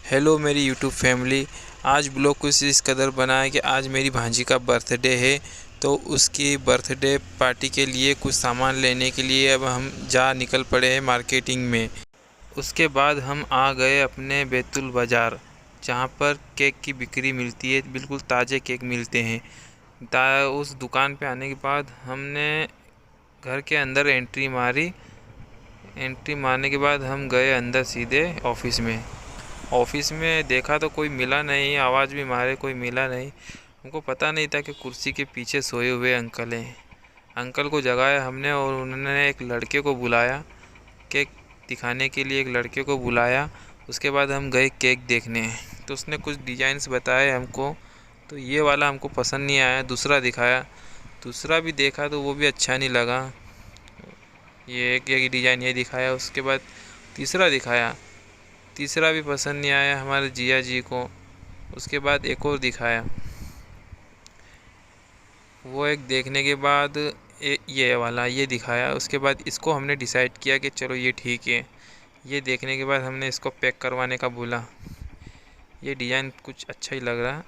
Hello मेरी YouTube family. आज blog कुछ इस कदर बना है कि आज मेरी भांजी का बर्थडे है, तो उसकी बर्थडे पार्टी के लिए कुछ सामान लेने के लिए अब हम निकल पड़े हैं मार्केटिंग में। उसके बाद हम आ गए अपने बैतुल बाज़ार, जहाँ पर केक की बिक्री मिलती है, बिल्कुल ताज़े केक मिलते हैं। उस दुकान पे आने के बाद हमने घर के अंदर एंट्री मारी। एंट्री मारने के बाद हम गए अंदर सीधे ऑफिस में देखा तो कोई मिला नहीं, आवाज़ भी मारे कोई मिला नहीं। हमको पता नहीं था कि कुर्सी के पीछे सोए हुए अंकल हैं। अंकल को जगाया हमने और उन्होंने एक लड़के को बुलाया, केक दिखाने के लिए एक लड़के को बुलाया। उसके बाद हम गए केक देखने, तो उसने कुछ डिज़ाइंस बताए हमको, तो ये वाला हमको पसंद नहीं आया, दूसरा दिखाया। दूसरा भी देखा तो वो भी अच्छा नहीं लगा, ये एक डिज़ाइन ये दिखाया। उसके बाद तीसरा दिखाया, तीसरा भी पसंद नहीं आया हमारे जिया जी को। उसके बाद एक और दिखाया, वो एक देखने के बाद ये वाला ये दिखाया। उसके बाद इसको हमने डिसाइड किया कि चलो ये ठीक है। ये देखने के बाद हमने इसको पैक करवाने का बोला, ये डिज़ाइन कुछ अच्छा ही लग रहा,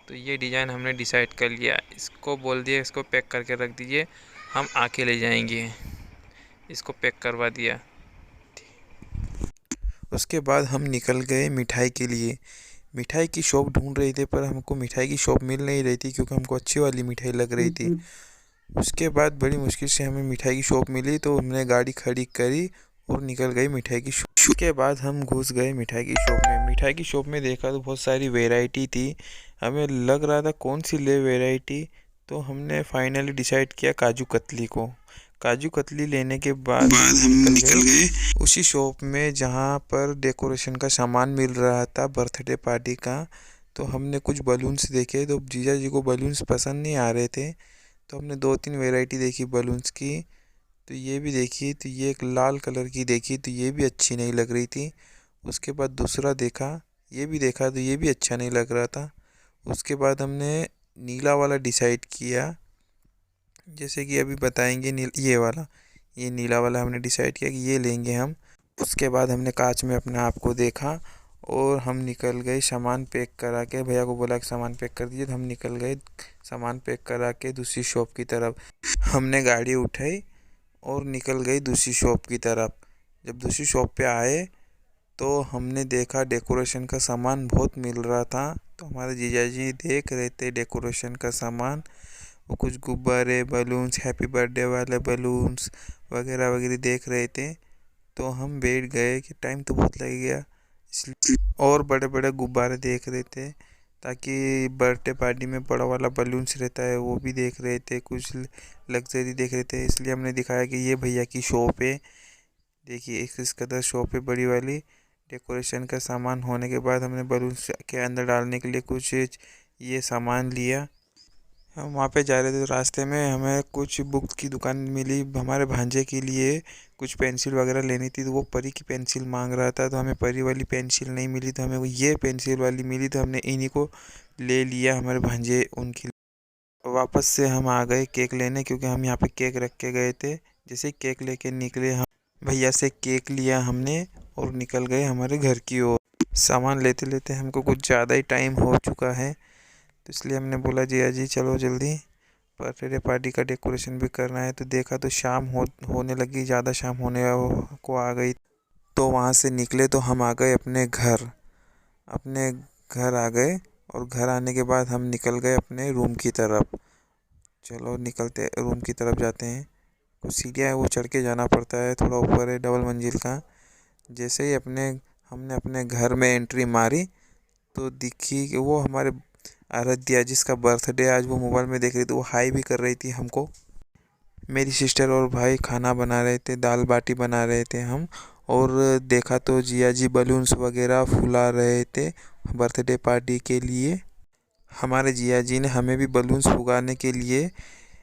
तो ये डिज़ाइन हमने डिसाइड कर लिया। इसको बोल दिया इसको पैक करके रख दीजिए, हम आके ले जाएंगे। इसको पैक करवा दिया। उसके बाद हम निकल गए मिठाई के लिए। मिठाई की शॉप ढूंढ रहे थे, पर हमको मिठाई की शॉप मिल नहीं रही थी, क्योंकि हमको अच्छी वाली मिठाई लग रही थी। उसके बाद बड़ी मुश्किल से हमें मिठाई की शॉप मिली, तो हमने गाड़ी खड़ी करी और निकल गई मिठाई की शॉप। उसके बाद हम घुस गए मिठाई की शॉप में। मिठाई की शॉप में देखा तो बहुत सारी वैरायटी थी। हमें लग रहा था कौन सी ले वैरायटी, तो हमने फाइनली डिसाइड किया काजू कतली को। काजू कतली लेने के बाद हम निकल गए उसी शॉप में जहाँ पर डेकोरेशन का सामान मिल रहा था बर्थडे पार्टी का। तो हमने कुछ बलून्स देखे, तो जीजा जी को बलून्स पसंद नहीं आ रहे थे, तो हमने 2-3 वैरायटी देखी बलून्स की। तो ये भी देखी, तो ये एक लाल कलर की देखी, तो ये भी अच्छी नहीं लग रही थी। उसके बाद दूसरा देखा, ये भी देखा, तो ये भी अच्छा नहीं लग रहा था। उसके बाद हमने नीला वाला डिसाइड किया, जैसे कि अभी बताएंगे। ये नीला वाला हमने डिसाइड किया कि ये लेंगे हम। उसके बाद हमने कांच में अपने आप को देखा और हम निकल गए सामान पैक करा के। भैया को बोला कि सामान पैक कर दीजिए, तो हम निकल गए सामान पैक करा के दूसरी शॉप की तरफ। हमने गाड़ी उठाई और निकल गई दूसरी शॉप की तरफ। जब दूसरी शॉप पे आए तो हमने देखा डेकोरेशन का सामान बहुत मिल रहा था, तो हमारे जीजा जी देख रहे थे डेकोरेशन का सामान। वो कुछ गुब्बारे, बलून्स, हैप्पी बर्थडे वाले बलून्स वगैरह वगैरह देख रहे थे। तो हम बैठ गए कि टाइम तो बहुत लग गया, इसलिए और बड़े बड़े गुब्बारे देख रहे थे, ताकि बर्थडे पार्टी में बड़ा वाला बलून्स रहता है वो भी देख रहे थे, कुछ लग्जरी देख रहे थे। इसलिए हमने दिखाया कि ये भैया की शॉप है, देखिए इस कदर शॉप है बड़ी वाली। डेकोरेशन का सामान होने के बाद हमने बलून्स के अंदर डालने के लिए कुछ ये सामान लिया। हम वहाँ पे जा रहे थे, तो रास्ते में हमें कुछ बुक की दुकान मिली। हमारे भांजे के लिए कुछ पेंसिल वगैरह लेनी थी, तो वो परी की पेंसिल मांग रहा था, तो हमें परी वाली पेंसिल नहीं मिली, तो हमें वो ये पेंसिल वाली मिली, तो हमने इन्हीं को ले लिया हमारे भांजे उनकी। वापस से हम आ गए केक लेने, क्योंकि हम यहाँ पे केक रख के गए थे। जैसे केक लेके निकले, हम भैया से केक लिया हमने और निकल गए हमारे घर की ओर। सामान लेते लेते हमको कुछ ज़्यादा ही टाइम हो चुका है, तो इसलिए हमने बोला जी अजी चलो जल्दी, बर्थडे पार्टी का डेकोरेशन भी करना है। तो देखा तो शाम होने लगी, ज़्यादा शाम होने को आ गई। तो वहाँ से निकले तो हम आ गए अपने घर आ गए। और घर आने के बाद हम निकल गए अपने रूम की तरफ। चलो निकलते रूम की तरफ जाते हैं। कुछ सीढ़ियाँ है वो चढ़ के जाना पड़ता है, थोड़ा ऊपर है, डबल मंजिल का। जैसे ही हमने अपने घर में एंट्री मारी, तो दिखी कि वो हमारे आराध्या जिसका बर्थडे आज, वो मोबाइल में देख रही थी, वो हाई भी कर रही थी हमको। मेरी सिस्टर और भाई खाना बना रहे थे, दाल बाटी बना रहे थे हम। और देखा तो जिया जी बलून्स वगैरह फुला रहे थे बर्थडे पार्टी के लिए। हमारे जिया जी ने हमें भी बलून्स फुलाने के लिए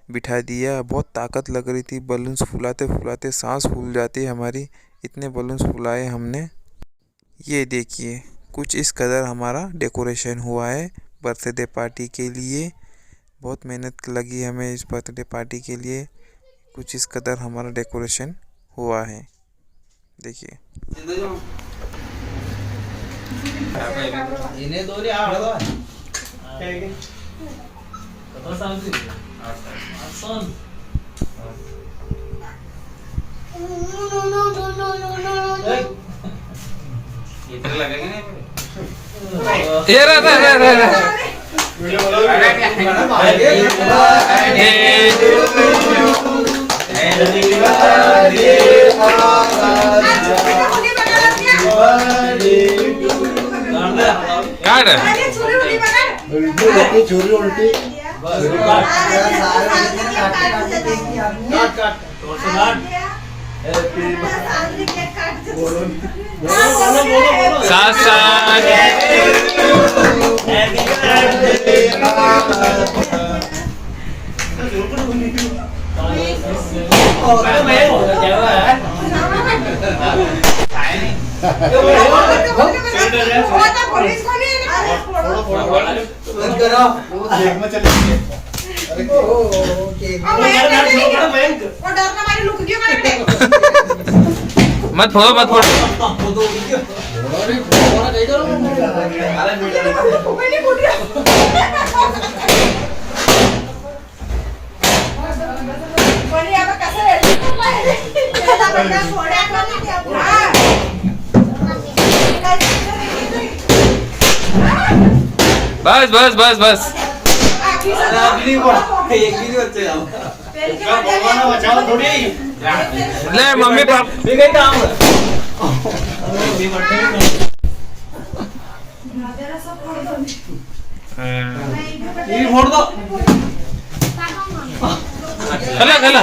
बिठा दिया। बहुत ताकत लग रही थी, बलून्स फुलाते फुलाते सांस फूल जाती है हमारी, इतने बलून्स फुलाए हमने। ये देखिए कुछ इस कदर हमारा डेकोरेशन हुआ है बर्थडे पार्टी के लिए। बहुत मेहनत लगी हमें इस बर्थडे पार्टी के लिए। कुछ इस कदर हमारा डेकोरेशन हुआ है, देखिए। इन्हें दो रे आड़ दो कतो साल की 8 साल इधर लगेगा नहीं ये रहा काट छोरी उल्टी साथ साथ मत फोड़ो मत फोड़ो बस बस बस बस ले मम्मी पापा फोड़ दो खला खला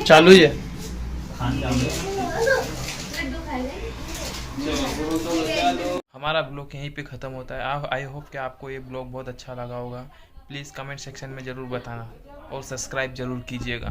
चालू है। हमारा ब्लॉग यहीं पे ख़त्म होता है। आई होप कि आपको ये ब्लॉग बहुत अच्छा लगा होगा। प्लीज़ कमेंट सेक्शन में ज़रूर बताना और सब्सक्राइब ज़रूर कीजिएगा।